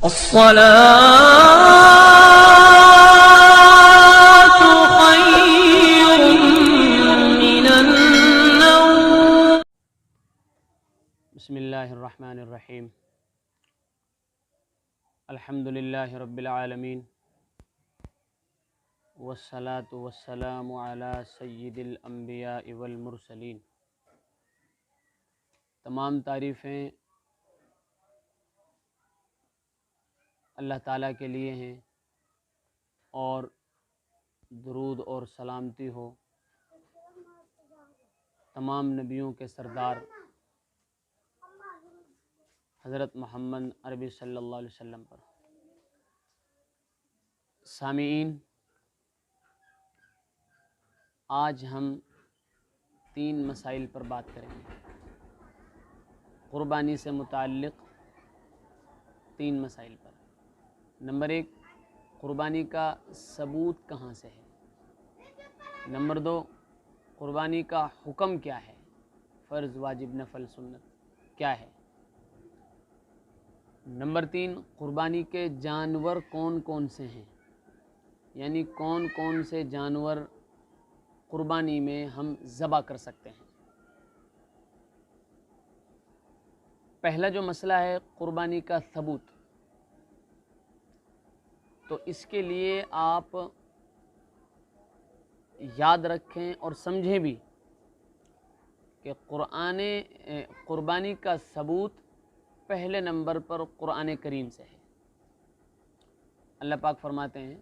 الصلاة خير من النوم. بسم اللہ الرحمن الرحیم. الحمد للہ رب العالمین والصلاة والسلام علی سید الانبیاء والمرسلین. تمام تعریفیں اللہ تعالیٰ کے لیے ہیں اور درود اور سلامتی ہو تمام نبیوں کے سردار حضرت محمد عربی صلی اللہ علیہ وسلم پر. سامعین، آج ہم 3 مسائل پر بات کریں گے. قربانی سے متعلق 3 مسائل پر. نمبر 1، قربانی کا ثبوت کہاں سے ہے. نمبر 2، قربانی کا حکم کیا ہے، فرض، واجب، نفل، سنت کیا ہے. نمبر 3، قربانی کے جانور کون کون سے ہیں، یعنی کون کون سے جانور قربانی میں ہم ذبح کر سکتے ہیں. پہلا جو مسئلہ ہے قربانی کا ثبوت، تو اس کے لیے آپ یاد رکھیں اور سمجھیں بھی کہ قربانی کا ثبوت پہلے نمبر پر قرآن کریم سے ہے. اللہ پاک فرماتے ہیں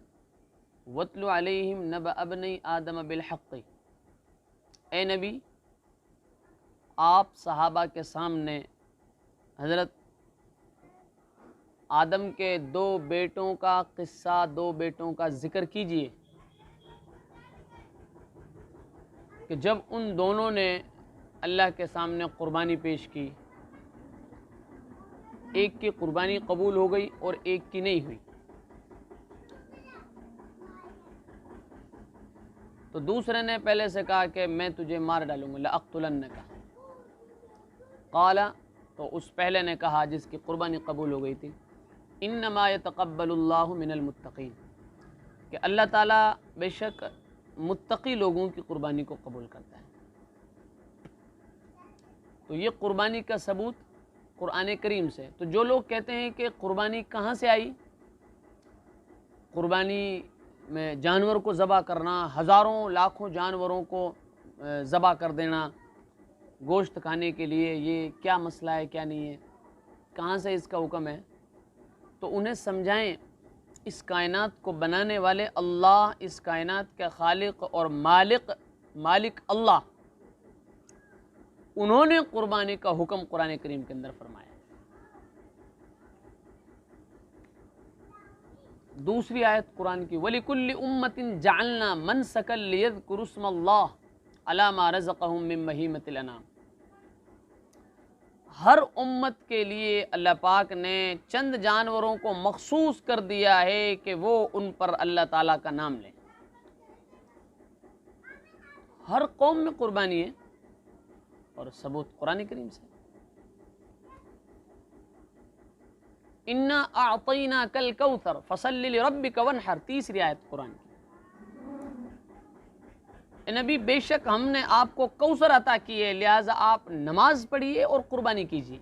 وَاتْلُ عَلَيْهِمْ نَبَأَ ابْنَيْ آدَمَ بِالْحَقِّ. اے نبی، آپ صحابہ کے سامنے حضرت آدم کے 2 بیٹوں کا قصہ، 2 بیٹوں کا ذکر کیجئے کہ جب ان دونوں نے اللہ کے سامنے قربانی پیش کی، ایک کی قربانی قبول ہو گئی اور ایک کی نہیں ہوئی، تو دوسرے نے پہلے سے کہا کہ میں تجھے مار ڈالوں گا، لَأَقْتُلَنَّكَ. قال، تو اس پہلے نے کہا جس کی قربانی قبول ہو گئی تھی، انما يتقبل اللہ من المتقین، کہ اللہ تعالیٰ بے شک متقی لوگوں کی قربانی کو قبول کرتا ہے. تو یہ قربانی کا ثبوت قرآن کریم سے. تو جو لوگ کہتے ہیں کہ قربانی کہاں سے آئی، قربانی میں جانور کو ذبح کرنا، ہزاروں لاکھوں جانوروں کو ذبح کر دینا گوشت کھانے کے لیے، یہ کیا مسئلہ ہے، کیا نہیں ہے، کہاں سے اس کا حکم ہے، تو انہیں سمجھائیں اس کائنات کو بنانے والے اللہ، اس کائنات کے خالق اور مالک اللہ، انہوں نے قربانی کا حکم قرآن کریم کے اندر فرمایا. دوسری آیت قرآن کی وَلِكُلِّ أُمَّةٍ جَعَلْنَا مَنْسَكًا لِيَذْكُرُوا اسْمَ اللَّهِ عَلَى مَا رَزَقَهُم مِّن بَهِيمَةِ الْأَنْعَامِ. ہر امت کے لیے اللہ پاک نے چند جانوروں کو مخصوص کر دیا ہے کہ وہ ان پر اللہ تعالیٰ کا نام لیں. ہر قوم میں قربانی ہے اور ثبوت قرآن کریم سے. اِنَّا أَعْطَيْنَاكَ الْكَوْثَرَ فَصَلِّ لِرَبِّكَ وَانْحَرْ. تیسری آیت قرآن کی. اے نبی، بے شک ہم نے آپ کو کوثر عطا کی ہے، لہٰذا آپ نماز پڑھیے اور قربانی کیجیے.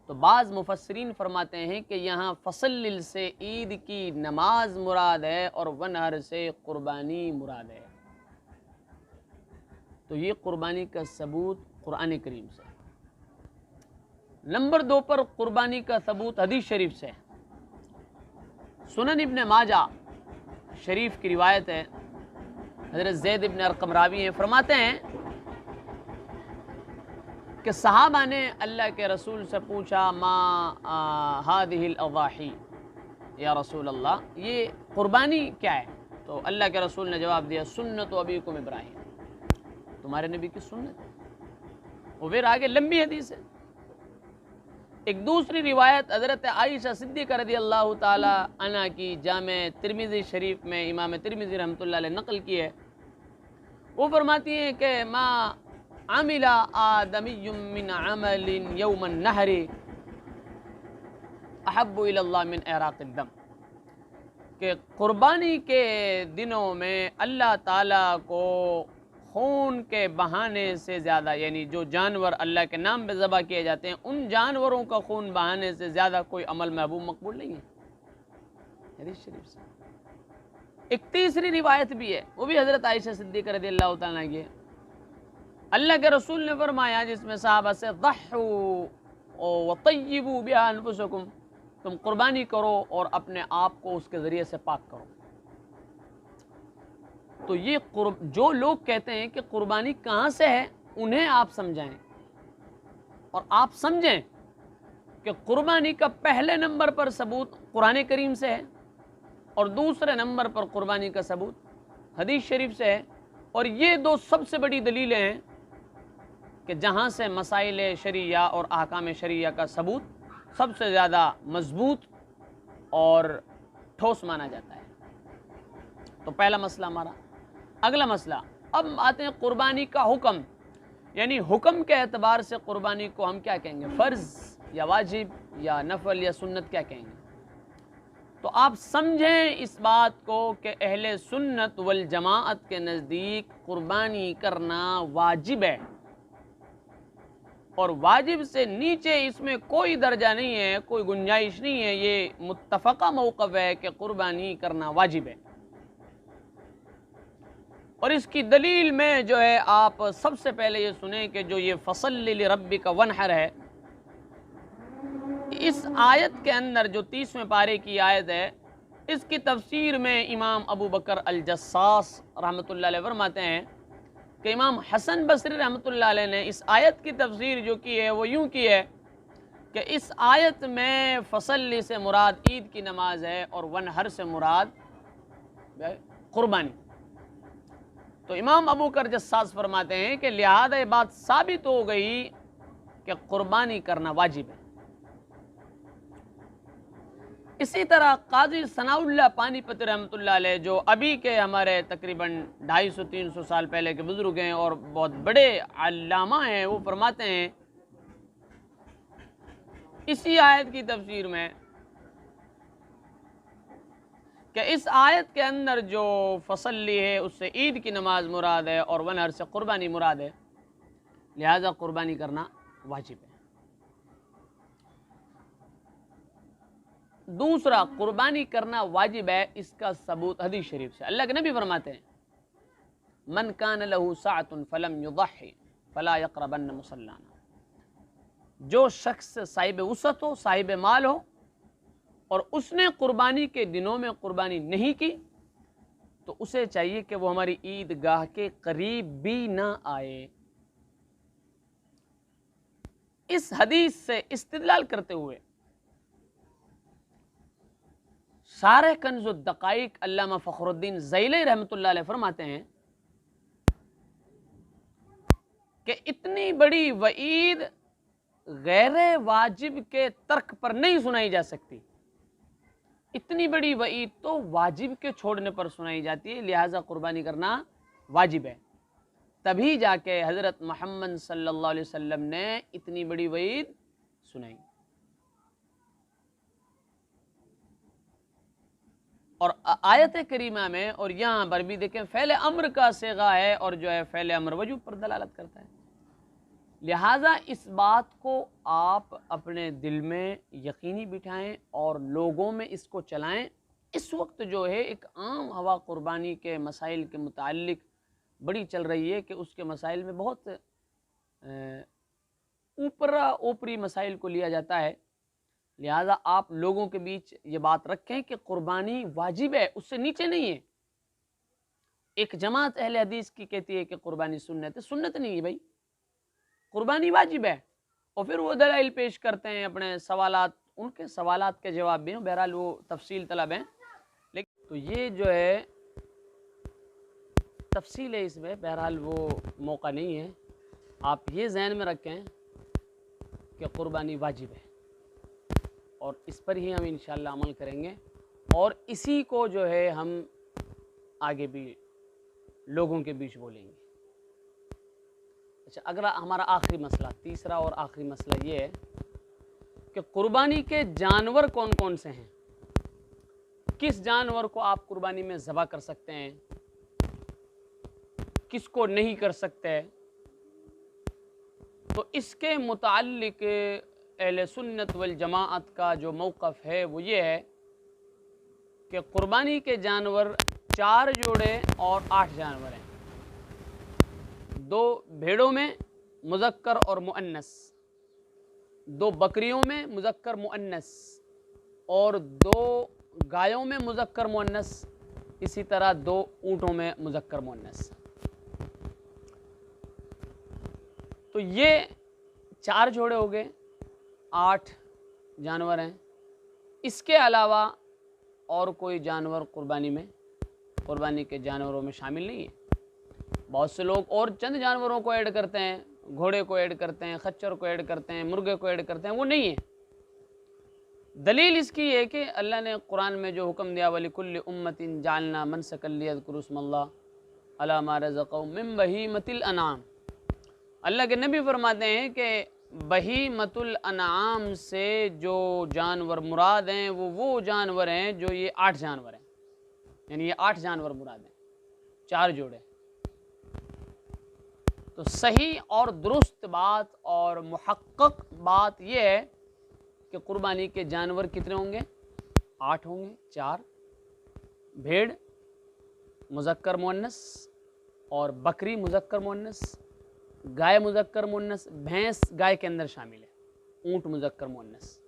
تو بعض مفسرین فرماتے ہیں کہ یہاں فصل سے عید کی نماز مراد ہے اور ونہر سے قربانی مراد ہے. تو یہ قربانی کا ثبوت قرآن کریم سے. نمبر 2 پر قربانی کا ثبوت حدیث شریف سے. سنن ابن ماجہ شریف کی روایت ہے، حضرت زید ابن ارقم راوی ہیں، فرماتے ہیں کہ صحابہ نے اللہ کے رسول سے پوچھا ما هذه الاضاحی یا رسول اللہ، یہ قربانی کیا ہے؟ تو اللہ کے رسول نے جواب دیا سنت ابیکم ابراہیم، تمہارے نبی کی سنت. اور پھر آگے لمبی حدیث ہے. ایک دوسری روایت حضرت عائشہ صدیقہ رضی اللہ تعالی عنہ کی جامع ترمذی شریف میں امام ترمذی رحمۃ اللہ علیہ نقل کی ہے. وہ فرماتی ہیں کہ ما عمل آدمی من عمل یوم النحر احب الی اللہ من احراق الدم، کہ قربانی کے دنوں میں اللہ تعالیٰ کو خون کے بہانے سے زیادہ، یعنی جو جانور اللہ کے نام پہ ذبح کیے جاتے ہیں ان جانوروں کا خون بہانے سے زیادہ کوئی عمل محبوب مقبول نہیں ہے، حدیث شریف سے۔ ایک تیسری روایت بھی ہے، وہ بھی حضرت عائشہ صدیقہ رضی اللہ تعالیٰ عنہ کی ہے۔ اللہ کے رسول نے فرمایا، جس میں صحابہ سے ضحوا وطیبوا بها انفسکم، تم قربانی کرو اور اپنے آپ کو اس کے ذریعے سے پاک کرو۔ تو یہ جو لوگ کہتے ہیں کہ قربانی کہاں سے ہے، انہیں آپ سمجھائیں اور آپ سمجھیں کہ قربانی کا پہلے نمبر پر ثبوت قرآن کریم سے ہے اور دوسرے نمبر پر قربانی کا ثبوت حدیث شریف سے ہے، اور یہ دو سب سے بڑی دلیلیں ہیں کہ جہاں سے مسائل شریعہ اور احکام شریعہ کا ثبوت سب سے زیادہ مضبوط اور ٹھوس مانا جاتا ہے۔ تو پہلا مسئلہ ہمارا۔ اگلا مسئلہ، اب آتے ہیں قربانی کا حکم، یعنی حکم کے اعتبار سے قربانی کو ہم کیا کہیں گے، فرض یا واجب یا نفل یا سنت کیا کہیں گے؟ تو آپ سمجھیں اس بات کو کہ اہل سنت والجماعت کے نزدیک قربانی کرنا واجب ہے، اور واجب سے نیچے اس میں کوئی درجہ نہیں ہے، کوئی گنجائش نہیں ہے، یہ متفقہ موقف ہے کہ قربانی کرنا واجب ہے۔ اور اس کی دلیل میں جو ہے آپ سب سے پہلے یہ سنیں کہ جو یہ فصل لربک ونحر ہے، اس آیت کے اندر جو 30ویں پارے کی آیت ہے، اس کی تفسیر میں امام ابو بکر الجصاص رحمۃ اللہ علیہ فرماتے ہیں کہ امام حسن بصری رحمۃ اللہ علیہ نے اس آیت کی تفسیر جو کی ہے وہ یوں کی ہے کہ اس آیت میں فصل سے مراد عید کی نماز ہے اور ونحر سے مراد قربانی۔ تو امام ابو بکر جصاص فرماتے ہیں کہ لہذا یہ بات ثابت ہو گئی کہ قربانی کرنا واجب ہے۔ اسی طرح قاضی ثناء اللہ پانی پتی رحمۃ اللہ علیہ، جو ابھی کے ہمارے تقریباً 250-300 سال پہلے کے بزرگ ہیں اور بہت بڑے علامہ ہیں، وہ فرماتے ہیں اسی آیت کی تفسیر میں کہ اس آیت کے اندر جو فصلی ہے اس سے عید کی نماز مراد ہے اور ونحر سے قربانی مراد ہے، لہذا قربانی کرنا واجب ہے۔ دوسرا، قربانی کرنا واجب ہے، اس کا ثبوت حدیث شریف سے۔ اللہ کے نبی فرماتے ہیں من کان لہ سعۃ فلم یضحی فلا یقربن مصلانا، جو شخص صاحب وسعت ہو، صاحب مال ہو، اور اس نے قربانی کے دنوں میں قربانی نہیں کی، تو اسے چاہیے کہ وہ ہماری عید گاہ کے قریب بھی نہ آئے۔ اس حدیث سے استدلال کرتے ہوئے شارح کنز الدقائق علامہ فخر الدین زیلئی رحمۃ اللہ علیہ فرماتے ہیں کہ اتنی بڑی وعید غیر واجب کے ترک پر نہیں سنائی جا سکتی، اتنی بڑی وعید تو واجب کے چھوڑنے پر سنائی جاتی ہے، لہٰذا قربانی کرنا واجب ہے۔ تبھی جا کے حضرت محمد صلی اللہ علیہ وسلم نے اتنی بڑی وعید سنائی۔ اور آیت کریمہ میں اور یہاں پر بھی دیکھیں فعل امر کا صیغہ ہے، اور جو ہے فعل امر وجوب پر دلالت کرتا ہے، لہٰذا اس بات کو آپ اپنے دل میں یقینی بٹھائیں اور لوگوں میں اس کو چلائیں۔ اس وقت جو ہے ایک عام ہوا قربانی کے مسائل کے متعلق بڑی چل رہی ہے کہ اس کے مسائل میں بہت اوپری مسائل کو لیا جاتا ہے، لہٰذا آپ لوگوں کے بیچ یہ بات رکھیں کہ قربانی واجب ہے، اس سے نیچے نہیں ہے۔ ایک جماعت اہل حدیث کی کہتی ہے کہ قربانی سنت ہے، سنت نہیں ہے بھائی، قربانی واجب ہے، اور پھر وہ دلائل پیش کرتے ہیں، اپنے سوالات، ان کے سوالات کے جواب بھی ہیں، بہرحال وہ تفصیل طلب ہیں، لیکن تو یہ جو ہے تفصیل ہے، اس میں بہرحال وہ موقع نہیں ہے۔ آپ یہ ذہن میں رکھیں کہ قربانی واجب ہے، اور اس پر ہی ہم انشاءاللہ عمل کریں گے، اور اسی کو جو ہے ہم آگے بھی لوگوں کے بیچ بولیں گے۔ اچھا، اگلا ہمارا آخری مسئلہ، تیسرا اور آخری مسئلہ یہ ہے کہ کہ قربانی کے جانور کون کون سے ہیں، کس جانور کو آپ قربانی میں ذبح کر سکتے ہیں، کس کو نہیں کر سکتے. تو اس کے متعلق اہل سنت والجماعت کا جو موقف ہے وہ یہ ہے کہ قربانی کے جانور 4 جوڑے اور 8 جانور ہیں. 2 بھیڑوں میں مذکر اور مؤنث، 2 بکریوں میں مذکر مؤنث، اور 2 گایوں میں مذکر مؤنث، اسی طرح 2 اونٹوں میں مذکر مؤنث. تو یہ 4 جوڑے ہو گئے، 8 جانور ہیں. اس کے علاوہ اور کوئی جانور قربانی کے جانوروں میں شامل نہیں ہے. بہت سے لوگ اور چند جانوروں کو ایڈ کرتے ہیں، گھوڑے کو ایڈ کرتے ہیں، خچر کو ایڈ کرتے ہیں، مرغے کو ایڈ کرتے ہیں، وہ نہیں ہے. دلیل اس کی ہے کہ اللہ نے قرآن میں جو حکم دیا وَلِكُلِّ أُمَّةٍ جَعَلْنَا مَنْسَكًا لِيَذْكُرُوا اسْمَ اللَّهِ عَلَىٰ مَا رَزَقَهُم مِّن بَهِيمَةِ الْأَنْعَامِ. اللہ کے نبی فرماتے ہیں کہ بہیمۃ الانعام سے جو جانور مراد ہیں وہ جانور ہیں جو یہ 8 جانور ہیں، یعنی یہ 8 جانور مراد ہیں، 4 جوڑے. تو صحیح اور درست بات اور محقق بات یہ ہے کہ قربانی کے جانور کتنے ہوں گے؟ 8 ہوں گے. 4 بھیڑ مذکر مؤنث اور بکری مذکر مؤنث، گائے مذکر مؤنث، بھینس گائے کے اندر شامل ہے، اونٹ مذکر مؤنث.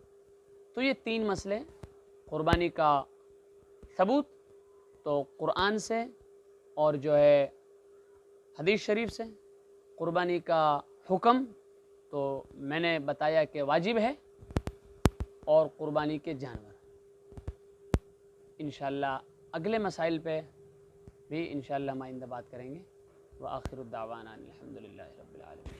تو یہ 3 مسئلے قربانی کا ثبوت تو قرآن سے اور جو ہے حدیث شریف سے. قربانی کا حکم تو میں نے بتایا کہ واجب ہے، اور قربانی کے جانور انشاءاللہ اگلے مسائل پہ بھی انشاءاللہ ہم آئندہ بات کریں گے. وآخر الدعوانا الحمدللہ رب العالمین.